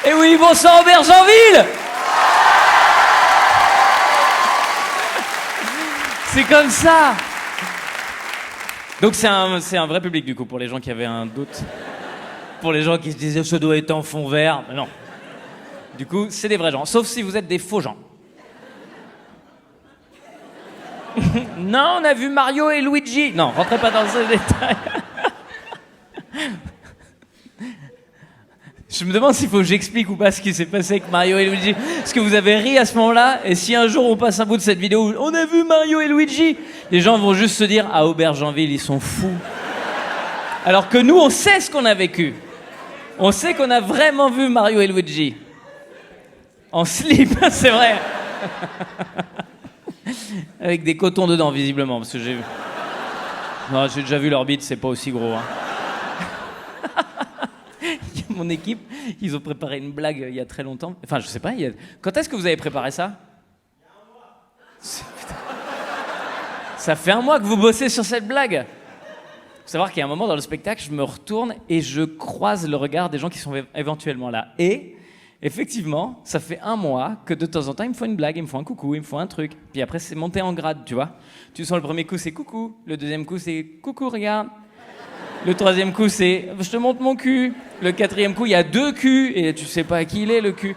Et oui, bonsoir Aubergenville. C'est comme ça. Donc c'est un vrai public du coup, pour les gens qui avaient un doute. Pour les gens qui se disaient ce doit être en fond vert. Mais non. Du coup, c'est des vrais gens. Sauf si vous êtes des faux gens. Non, on a vu Mario et Luigi. Non, rentrez pas dans ces détails. Je me demande s'il faut que j'explique ou pas ce qui s'est passé avec Mario et Luigi. Parce que vous avez ri à ce moment-là, et si un jour on passe un bout de cette vidéo où on a vu Mario et Luigi, les gens vont juste se dire « Ah, Aubergenville, ils sont fous ». Alors que nous, on sait ce qu'on a vécu. On sait qu'on a vraiment vu Mario et Luigi. En slip, c'est vrai. Avec des cotons dedans, visiblement, parce que j'ai vu. Non, j'ai déjà vu leur bite, c'est pas aussi gros. Hein. Mon équipe, ils ont préparé une blague il y a très longtemps. Enfin, je sais pas, quand est-ce que vous avez préparé ça ? Il y a un mois. Ça fait un mois que vous bossez sur cette blague. Faut savoir qu'il y a un moment dans le spectacle, je me retourne et je croise le regard des gens qui sont éventuellement là. Et effectivement, ça fait un mois que de temps en temps, ils me font une blague, ils me font un coucou, ils me font un truc. Puis après, c'est monté en grade, tu vois. Tu sens le premier coup, c'est coucou. Le deuxième coup, c'est coucou, regarde. Le troisième coup, c'est je te montre mon cul. Le quatrième coup, il y a 2 culs et tu sais pas à qui il est, le cul.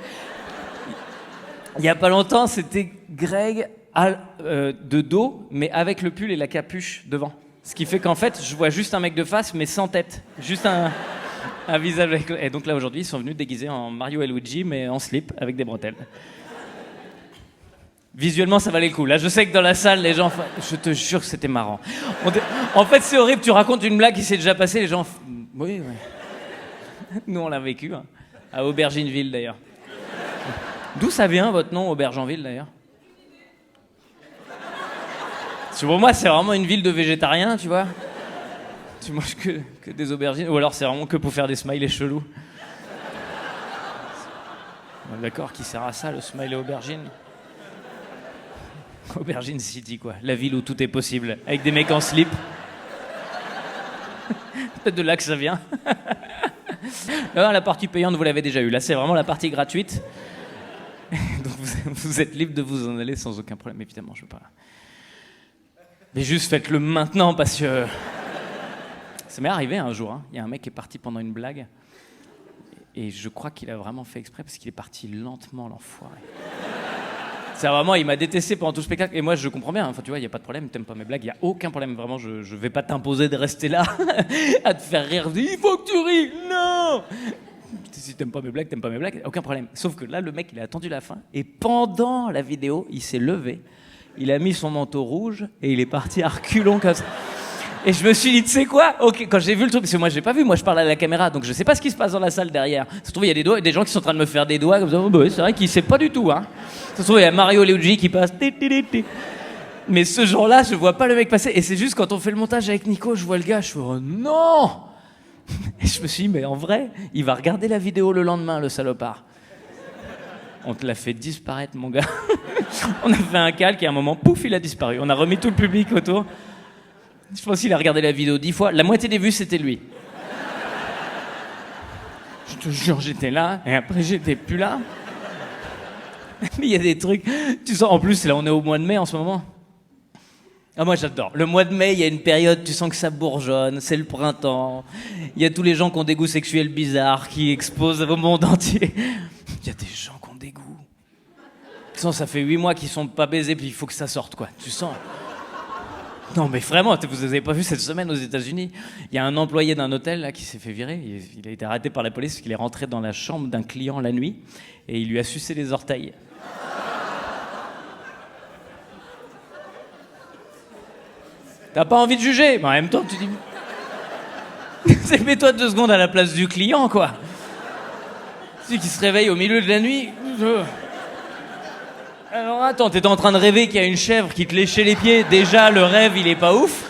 Il y a pas longtemps, c'était Greg de dos, mais avec le pull et la capuche devant. Ce qui fait qu'en fait, je vois juste un mec de face, mais sans tête. Juste un visage avec... Et donc là, aujourd'hui, ils sont venus déguisés en Mario et Luigi, mais en slip, avec des bretelles. Visuellement, ça valait le coup. Là, je sais que dans la salle, les gens... Je te jure que c'était marrant. En fait, c'est horrible. Tu racontes une blague qui s'est déjà passée, les gens... Oui, oui. Nous, on l'a vécu. Hein. À Aubergenville, d'ailleurs. D'où ça vient, votre nom, Aubergenville, d'ailleurs ? Parce que pour moi, c'est vraiment une ville de végétariens, tu vois. Tu manges que des aubergines. Ou alors, c'est vraiment que pour faire des smileys chelous. D'accord, qui sert à ça, le smiley aubergine ? Aubergine City, quoi. La ville où tout est possible. Avec des mecs en slip. Peut-être de là que ça vient. Là, la partie payante, vous l'avez déjà eue. Là, c'est vraiment la partie gratuite. Donc, vous êtes libre de vous en aller sans aucun problème. Évidemment, je veux pas... Mais juste faites-le maintenant, parce que... Ça m'est arrivé un jour. Hein. Il y a un mec qui est parti pendant une blague. Et je crois qu'il a vraiment fait exprès, parce qu'il est parti lentement, l'enfoiré. C'est vraiment, il m'a détesté pendant tout le spectacle. Et moi, je comprends bien. Enfin, tu vois, il n'y a pas de problème. T'aimes pas mes blagues. Il n'y a aucun problème. Vraiment, je vais pas t'imposer de rester là à te faire rire. Il faut que tu ris. Non. Si t'aimes pas mes blagues, t'aimes pas mes blagues. Aucun problème. Sauf que là, le mec, il a attendu la fin. Et pendant la vidéo, il s'est levé. Il a mis son manteau rouge et il est parti à reculons comme ça. Et je me suis dit, tu sais quoi ? Ok, quand j'ai vu le truc, parce que moi j'ai pas vu, moi je parle à la caméra, donc je sais pas ce qui se passe dans la salle derrière. Ça se trouve, il y a des gens qui sont en train de me faire des doigts comme ça. Oh, bah, c'est vrai qu'ils savent pas du tout, hein. Ça se trouve, il y a Mario et Luigi qui passe. Mais ce jour-là, je vois pas le mec passer. Et c'est juste quand on fait le montage avec Nico, je vois le gars, je fais oh non. Et je me suis dit, mais en vrai, il va regarder la vidéo le lendemain, le salopard. On te l'a fait disparaître, mon gars. On a fait un calque et à un moment, pouf, il a disparu. On a remis tout le public autour. Je pense qu'il a regardé la vidéo 10 fois. La moitié des vues, c'était lui. Je te jure, j'étais là, et après, j'étais plus là. Mais il y a des trucs... Tu sens, en plus, là, on est au mois de mai en ce moment. Ah, moi, j'adore. Le mois de mai, il y a une période, tu sens que ça bourgeonne, c'est le printemps. Il y a tous les gens qui ont des goûts sexuels bizarres, qui exposent au monde entier. Il y a des gens qui ont des goûts. Tu sens, ça fait 8 mois qu'ils sont pas baisés, puis il faut que ça sorte, quoi. Tu sens... Non, mais vraiment, vous avez pas vu cette semaine aux États-Unis ? Il y a un employé d'un hôtel là qui s'est fait virer. Il a été arrêté par la police parce qu'il est rentré dans la chambre d'un client la nuit et il lui a sucé les orteils. T'as pas envie de juger, mais en même temps, tu dis. Mets-toi 2 secondes à la place du client, quoi. Celui qui se réveille au milieu de la nuit. Alors attends, t'étais en train de rêver qu'il y a une chèvre qui te léchait les pieds. Déjà, le rêve, il est pas ouf.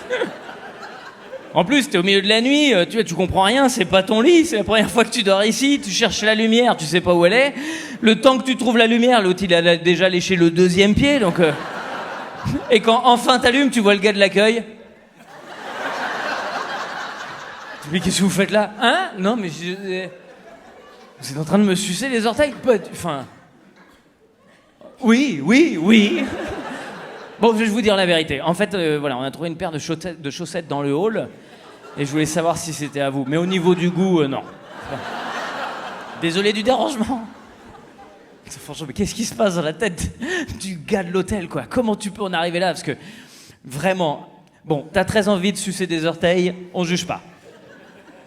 En plus, t'es au milieu de la nuit, tu comprends rien, c'est pas ton lit, c'est la première fois que tu dors ici, tu cherches la lumière, tu sais pas où elle est. Le temps que tu trouves la lumière, l'autre, il a déjà léché le 2e pied, donc... Et quand enfin t'allumes, tu vois le gars de l'accueil. Mais qu'est-ce que vous faites là ? Hein ? Non, mais Vous êtes en train de me sucer les orteils? Enfin... Oui. Bon, je vais vous dire la vérité. En fait, voilà, on a trouvé une paire de chaussettes dans le hall et je voulais savoir si c'était à vous. Mais au niveau du goût, non. Désolé du dérangement. Franchement, mais qu'est-ce qui se passe dans la tête du gars de l'hôtel, quoi? Comment tu peux en arriver là? Parce que, vraiment... Bon, t'as très envie de sucer des orteils, on juge pas.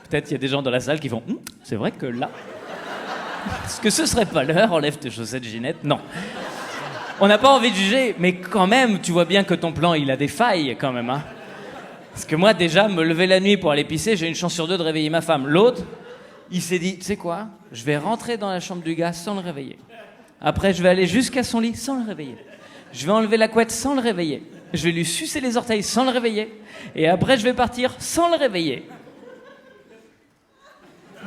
Peut-être il y a des gens dans la salle qui font c'est vrai que là... Est-ce que ce serait pas l'heure? Enlève tes chaussettes, Ginette. Non. On n'a pas envie de juger, mais quand même, tu vois bien que ton plan, il a des failles, quand même, hein. Parce que moi, déjà, me lever la nuit pour aller pisser, j'ai une chance sur deux de réveiller ma femme. L'autre, il s'est dit, tu sais quoi? Je vais rentrer dans la chambre du gars sans le réveiller. Après, je vais aller jusqu'à son lit sans le réveiller. Je vais enlever la couette sans le réveiller. Je vais lui sucer les orteils sans le réveiller. Et après, je vais partir sans le réveiller.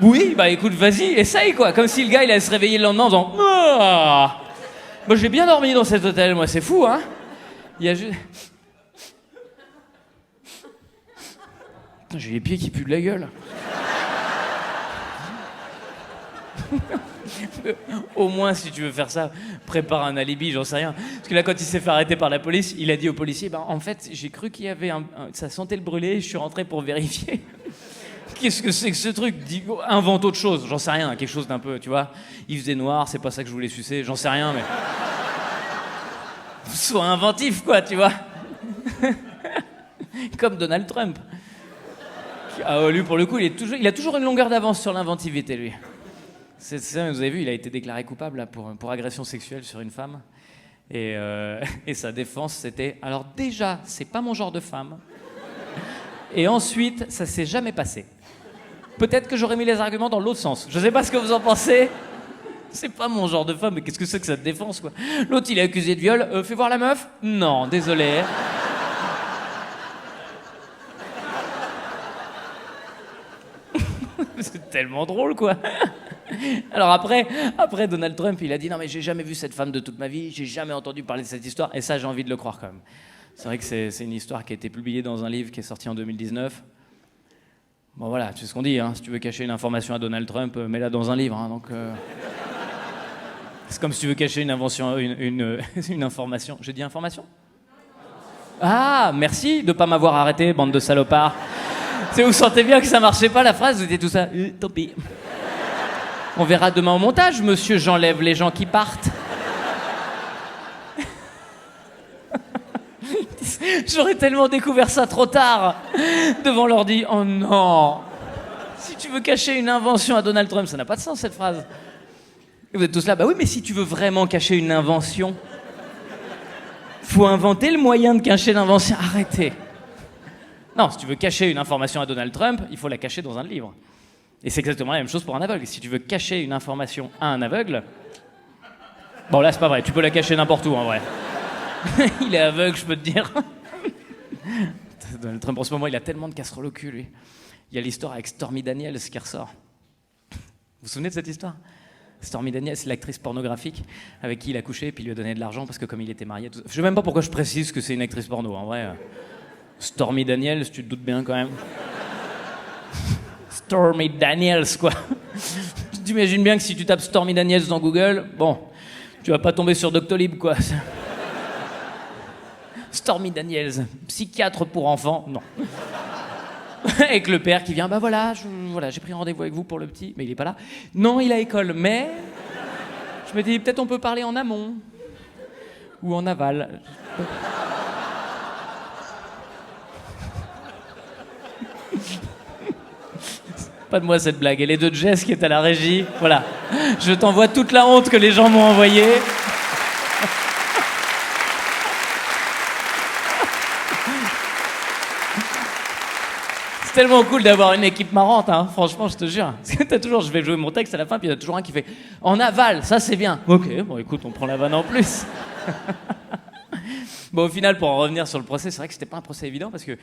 Oui, bah écoute, vas-y, essaye, quoi. Comme si le gars, il allait se réveiller le lendemain en disant ah, moi, j'ai bien dormi dans cet hôtel, moi, c'est fou, hein. Il y a juste... J'ai les pieds qui puent de la gueule. Au moins, si tu veux faire ça, prépare un alibi, j'en sais rien. Parce que là, quand il s'est fait arrêter par la police, il a dit au policier, en fait, j'ai cru qu'il y avait ça sentait le brûlé, je suis rentré pour vérifier. Qu'est-ce que c'est que ce truc? Invente autre chose, j'en sais rien, quelque chose d'un peu, tu vois. Il faisait noir, c'est pas ça que je voulais sucer, j'en sais rien, mais... Sois inventif, quoi, tu vois. Comme Donald Trump. Ah, lui, pour le coup, il a toujours une longueur d'avance sur l'inventivité, lui. C'est ça, vous avez vu, il a été déclaré coupable là, pour agression sexuelle sur une femme. Et sa défense, c'était... Alors déjà, c'est pas mon genre de femme. Et ensuite, ça s'est jamais passé. Peut-être que j'aurais mis les arguments dans l'autre sens. Je sais pas ce que vous en pensez. C'est pas mon genre de femme, mais qu'est-ce que c'est que cette défense, quoi? L'autre, il est accusé de viol. Fais voir la meuf? Non, désolé. C'est tellement drôle, quoi. Alors après, Donald Trump, il a dit non mais j'ai jamais vu cette femme de toute ma vie, j'ai jamais entendu parler de cette histoire, et ça j'ai envie de le croire quand même. C'est vrai que c'est une histoire qui a été publiée dans un livre qui est sorti en 2019. Bon voilà, tu sais ce qu'on dit, hein, si tu veux cacher une information à Donald Trump, mets-la dans un livre, hein, donc... C'est comme si tu veux cacher une invention, une information. J'ai dit information? Ah, merci de pas m'avoir arrêté, bande de salopards. C'est vous sentez bien que ça marchait pas la phrase, vous étiez tout ça. Tant pis. On verra demain au montage, monsieur, j'enlève les gens qui partent. J'aurais tellement découvert ça trop tard. Devant l'ordi, oh non. Si tu veux cacher une invention à Donald Trump, ça n'a pas de sens cette phrase. Et vous êtes tous là, bah oui, mais si tu veux vraiment cacher une invention, faut inventer le moyen de cacher l'invention. Arrêtez. Non, si tu veux cacher une information à Donald Trump, il faut la cacher dans un livre. Et c'est exactement la même chose pour un aveugle. Si tu veux cacher une information à un aveugle... Bon, là, c'est pas vrai. Tu peux la cacher n'importe où, en vrai. Il est aveugle, je peux te dire. Donald Trump, en ce moment, il a tellement de casseroles au cul, lui. Il y a l'histoire avec Stormy Daniels qui ressort. Vous vous souvenez de cette histoire? Stormy Daniels, c'est l'actrice pornographique avec qui il a couché et puis il lui a donné de l'argent parce que comme il était marié... Tout... Je sais même pas pourquoi je précise que c'est une actrice porno, en vrai. Stormy Daniels, tu te doutes bien, quand même. Stormy Daniels, quoi. Tu t'imagines bien que si tu tapes Stormy Daniels dans Google, bon, tu vas pas tomber sur Doctolib, quoi. Stormy Daniels, psychiatre pour enfants, non. Avec le père qui vient, bah voilà, j'ai pris rendez-vous avec vous pour le petit, mais il est pas là. Non, il a école, mais... Je me dis, peut-être on peut parler en amont. Ou en aval. Pas de moi cette blague, elle est de Jess qui est à la régie. Voilà, je t'envoie toute la honte que les gens m'ont envoyée. C'est tellement cool d'avoir une équipe marrante, hein. Franchement, je te jure. Parce que t'as toujours, je vais jouer mon texte à la fin, puis il y a toujours un qui fait en aval, ça c'est bien. Ok, bon écoute, on prend la vanne en plus. Bon, au final, pour en revenir sur le procès, c'est vrai que c'était pas un procès évident parce que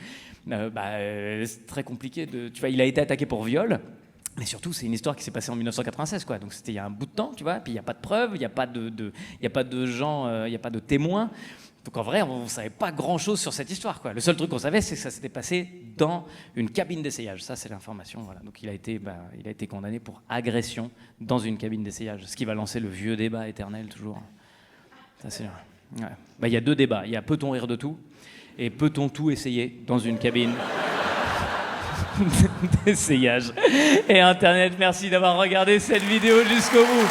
c'est très compliqué de... Tu vois, il a été attaqué pour viol, mais surtout, c'est une histoire qui s'est passée en 1996, quoi. Donc c'était il y a un bout de temps, tu vois, puis il n'y a pas de preuves, il n'y a pas de gens, il n'y a pas de témoins. Donc en vrai, on ne savait pas grand-chose sur cette histoire, quoi. Le seul truc qu'on savait, c'est que ça s'était passé dans une cabine d'essayage. Ça, c'est l'information. Voilà. Donc il a été condamné pour agression dans une cabine d'essayage, ce qui va lancer le vieux débat éternel toujours. Ça, c'est... Ouais. Bah, y a 2 débats. Il y a peut-on rire de tout et peut-on tout essayer dans une cabine d'essayage. Et Internet, merci d'avoir regardé cette vidéo jusqu'au bout.